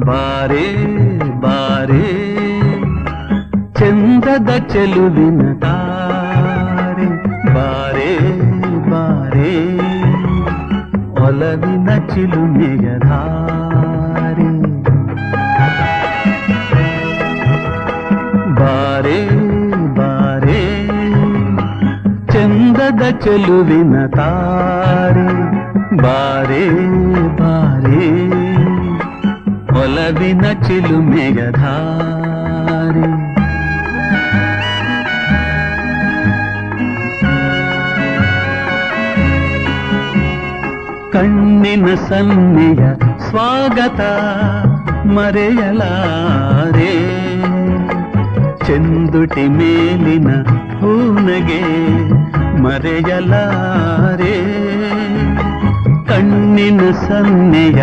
ಬಾರೆ ಬಾರೆ ಚಂದದ ಚೆಲುವಿನ ತಾರೆ ಬಾರೆ ಬಾರೆ ಒಲವಿನ ಚಿಲುಮೆಯ ಧಾರೆ ಬಾರೆ ಬಾರೆ ಚಂದದ ಚೆಲುವಿನ ತಾರೆ ಬಾರೆ ಬಾರೆ ಒಲವಿನ ಚಿಲುಮೆಯ ಧಾರೆ ಕಣ್ಣಿನ ಸನ್ನೆಯ ಸ್ವಾಗತ ಮರೆಯಲಾರೆ ಚೆಂದುಟಿ ಮೇಲಿನ ಹೂನಗೆ ಮರೆಯಲಾರೆ ಕಣ್ಣಿನ ಸನ್ನೆಯ